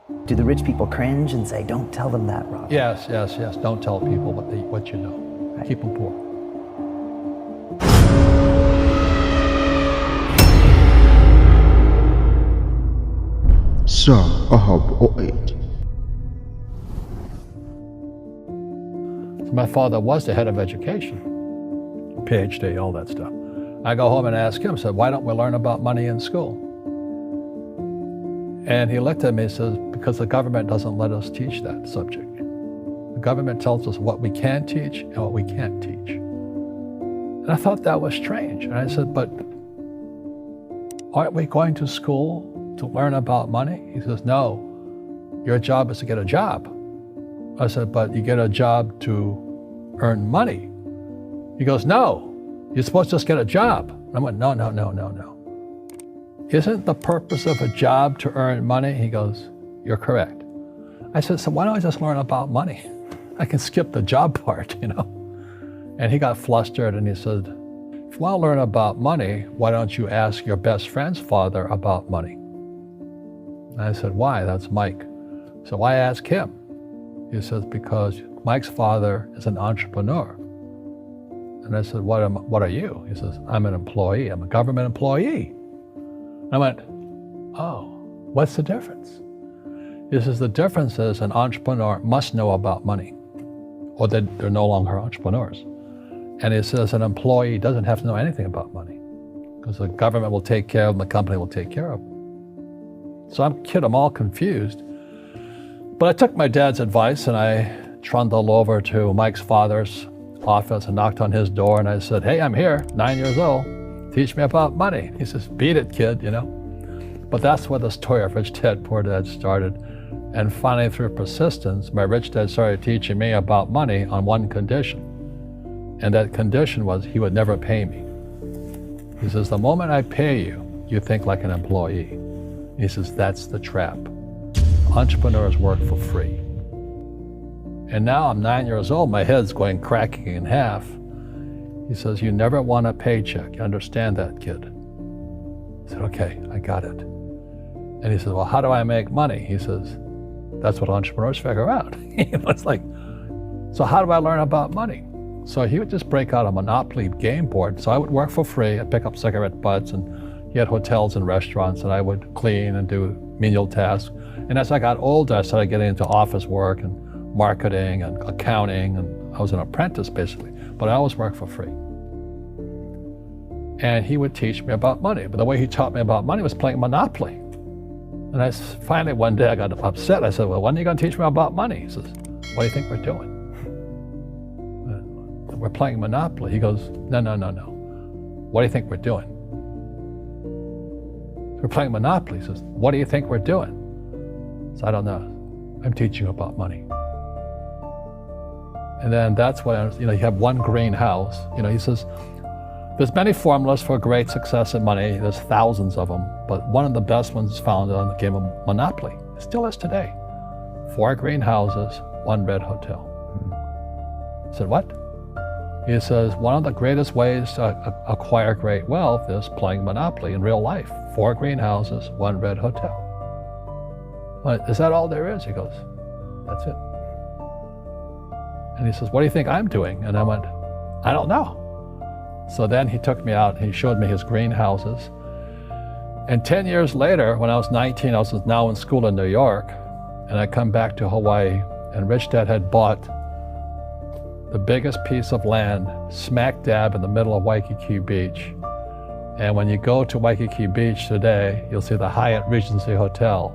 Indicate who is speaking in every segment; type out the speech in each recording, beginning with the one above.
Speaker 1: Do the rich people cringe and say, don't tell them that, Rob?
Speaker 2: Yes. Don't tell people what you know.
Speaker 1: Right.
Speaker 2: Keep them poor.
Speaker 3: Sir Ahab 08.
Speaker 2: My father was the head of education, PhD, all that stuff. I go home and ask him, said, why don't we learn about money in school? And he looked at me and says, because the government doesn't let us teach that subject. The government tells us what we can teach and what we can't teach. And I thought that was strange. And I said, but aren't we going to school to learn about money? He says, no, your job is to get a job. I said, but you get a job to earn money. He goes, no, you're supposed to just get a job. I went, no. Isn't the purpose of a job to earn money? He goes, you're correct. I said, so why don't I just learn about money? I can skip the job part, you know? And he got flustered and he said, if you want to learn about money, why don't you ask your best friend's father about money? And I said, why? That's Mike. So why ask him? He says, because Mike's father is an entrepreneur. And I said, what are you? He says, I'm an employee. I'm a government employee. I went, oh, what's the difference? He says, the difference is an entrepreneur must know about money, or they're no longer entrepreneurs. And he says an employee doesn't have to know anything about money, because the government will take care of them, the company will take care of them. So I'm all confused. But I took my dad's advice and I trundled over to Mike's father's office and knocked on his door and I said, hey, I'm here, 9 years old. Teach me about money. He says, beat it, kid, you know. But that's where the story of Rich Dad, Poor Dad started. And finally, through persistence, my rich dad started teaching me about money on one condition. And that condition was he would never pay me. He says, the moment I pay you, you think like an employee. He says, that's the trap. Entrepreneurs work for free. And now I'm 9 years old, my head's cracking in half. He says, you never want a paycheck. You understand that, kid? I said, okay, I got it. And he says, well, how do I make money? He says, that's what entrepreneurs figure out. It's like, so how do I learn about money? So he would just break out a Monopoly game board. So I would work for free. I'd pick up cigarette butts, and he had hotels and restaurants, and I would clean and do menial tasks. And as I got older, I started getting into office work and marketing and accounting, and I was an apprentice basically, but I always worked for free. And he would teach me about money, but the way he taught me about money was playing Monopoly. And finally one day I got upset. I said, well, when are you going to teach me about money? He says, what do you think we're doing? We're playing Monopoly. He goes, no. What do you think we're doing? We're playing Monopoly. He says, what do you think we're doing? So I don't know. I'm teaching you about money. And then that's when, you have one green house. He says, there's many formulas for great success in money. There's thousands of them, but one of the best ones is found on the game of Monopoly. It still is today. 4 green houses, 1 red hotel. I said, what? He says, one of the greatest ways to acquire great wealth is playing Monopoly in real life. 4 green houses, 1 red hotel. Is that all there is? He goes, that's it. And he says, what do you think I'm doing? And I went, I don't know. So then he took me out, he showed me his greenhouses. And 10 years later, when I was 19, I was now in school in New York, and I come back to Hawaii, and Rich Dad had bought the biggest piece of land smack dab in the middle of Waikiki Beach. And when you go to Waikiki Beach today, you'll see the Hyatt Regency Hotel.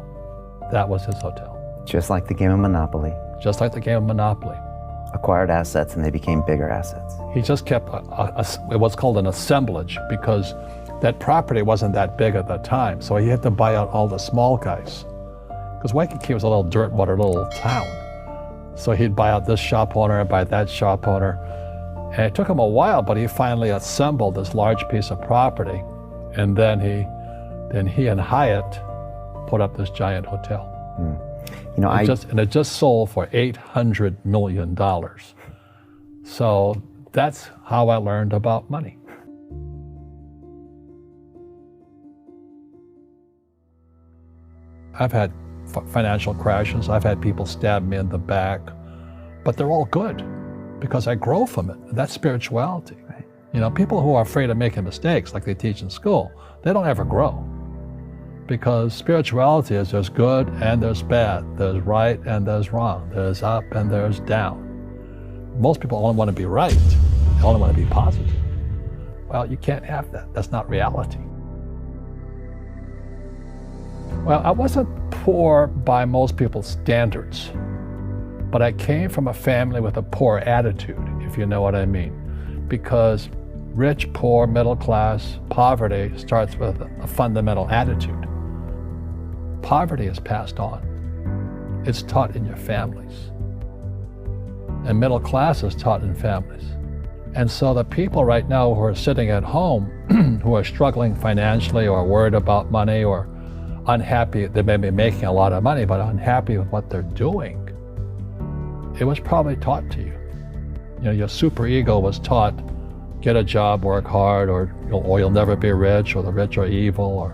Speaker 2: That was his hotel.
Speaker 1: Just like the game of Monopoly.
Speaker 2: Just like the game of Monopoly.
Speaker 1: Acquired assets and they became bigger assets.
Speaker 2: He just kept what's called an assemblage, because that property wasn't that big at the time. So he had to buy out all the small guys. Because Waikiki was a little dirtwater little town. So he'd buy out this shop owner and buy that shop owner. And it took him a while, but he finally assembled this large piece of property. And then he and Hyatt put up this giant hotel. It just sold for $800 million. So that's how I learned about money. I've had financial crashes. I've had people stab me in the back, but they're all good because I grow from it. That's spirituality.
Speaker 1: Right.
Speaker 2: You know, people who are afraid of making mistakes, like they teach in school, they don't ever grow. Because spirituality is there's good and there's bad, there's right and there's wrong, there's up and there's down. Most people only want to be right, they only want to be positive. Well, you can't have that. That's not reality. Well, I wasn't poor by most people's standards, but I came from a family with a poor attitude, if you know what I mean. Because rich, poor, middle class, poverty starts with a fundamental attitude. Poverty is passed on. It's taught in your families. And middle class is taught in families. And so the people right now who are sitting at home, who are struggling financially or worried about money or unhappy, they may be making a lot of money, but unhappy with what they're doing, it was probably taught to you. You know, your superego was taught, get a job, work hard, or you'll never be rich, or the rich are evil, or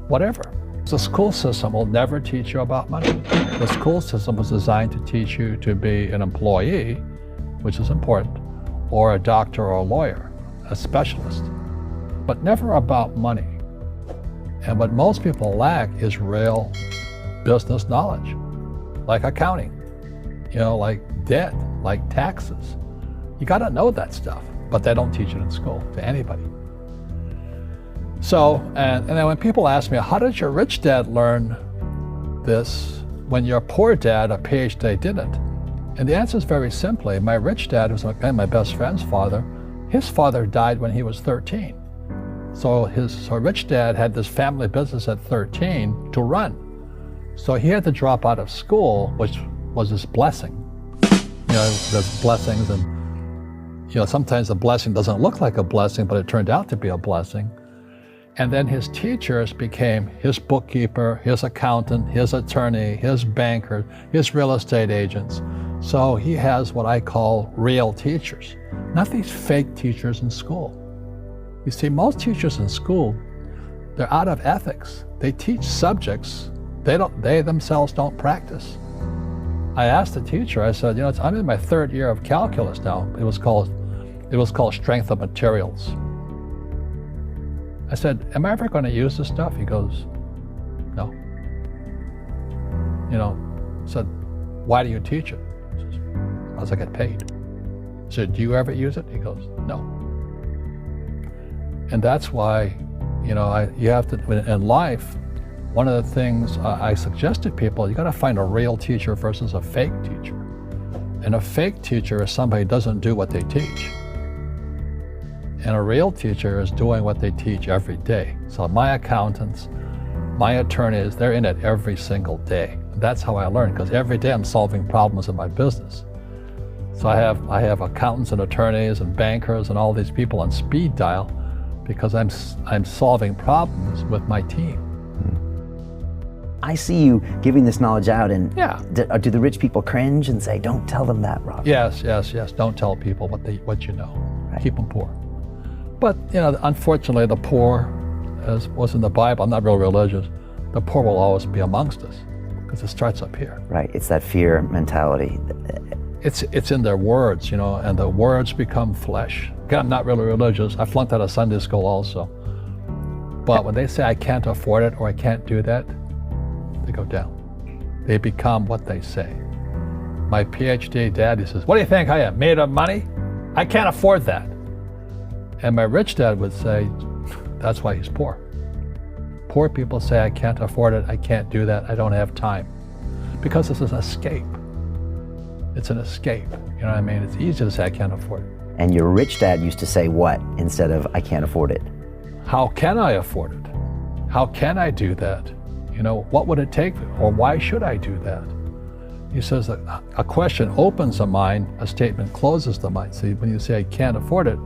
Speaker 2: whatever. The school system will never teach you about money. The school system was designed to teach you to be an employee, which is important, or a doctor or a lawyer, a specialist, but never about money. And what most people lack is real business knowledge, like accounting, you know, like debt, like taxes. You got to know that stuff, but they don't teach it in school to anybody. So, and then when people ask me, how did your rich dad learn this when your poor dad, a PhD, didn't? And the answer is very simply, my rich dad, who's my best friend's father, his father died when he was 13. So his rich dad had this family business at 13 to run. So he had to drop out of school, which was his blessing. You know, there's blessings, and you know, sometimes a blessing doesn't look like a blessing, but it turned out to be a blessing. And then his teachers became his bookkeeper, his accountant, his attorney, his banker, his real estate agents. So he has what I call real teachers, not these fake teachers in school. You see, most teachers in school, they're out of ethics. They teach subjects they themselves don't practice. I asked the teacher, I said, you know, I'm in my third year of calculus now. It was called strength of materials. I said, am I ever going to use this stuff? He goes, no. You know, I said, why do you teach it? He says, because I get paid. I said, do you ever use it? He goes, no. And that's why, you know, you have to, in life, one of the things I suggest to people, you got to find a real teacher versus a fake teacher. And a fake teacher is somebody who doesn't do what they teach. And a real teacher is doing what they teach every day. So my accountants, my attorneys, they're in it every single day. That's how I learn, because every day I'm solving problems in my business. So I have accountants and attorneys and bankers and all these people on speed dial because I'm solving problems with my team.
Speaker 1: I see you giving this knowledge out, and
Speaker 2: Yeah.
Speaker 1: do the rich people cringe and say, don't tell them that, Rob?
Speaker 2: Yes. Don't tell people what you know.
Speaker 1: Right.
Speaker 2: Keep them poor. But, you know, unfortunately, the poor, as was in the Bible, I'm not real religious, the poor will always be amongst us because it starts up here.
Speaker 1: Right, it's that fear mentality.
Speaker 2: It's in their words, you know, and the words become flesh. Again, I'm not really religious. I flunked out of Sunday school also. But when they say I can't afford it or I can't do that, they go down. They become what they say. My PhD daddy says, what do you think I am, made of money? I can't afford that. And my rich dad would say, that's why he's poor. Poor people say, I can't afford it, I can't do that, I don't have time. Because this is an escape. It's an escape, you know what I mean? It's easy to say, I can't afford it.
Speaker 1: And your rich dad used to say what instead of, I can't afford it?
Speaker 2: How can I afford it? How can I do that? You know, what would it take, or why should I do that? He says that a question opens the mind, a statement closes the mind. See, when you say, I can't afford it,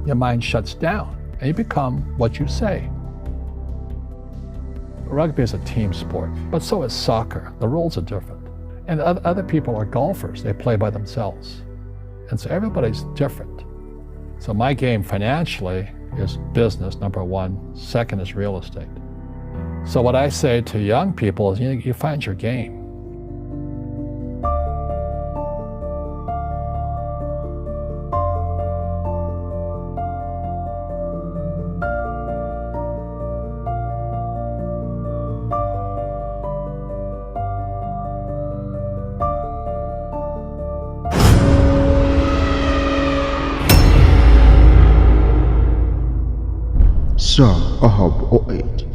Speaker 2: your mind shuts down, and you become what you say. Rugby is a team sport, but so is soccer. The rules are different. And other people are golfers. They play by themselves. And so everybody's different. So my game financially is business, number one. Second is real estate. So what I say to young people is, you find your game.
Speaker 3: Sir, I have 08.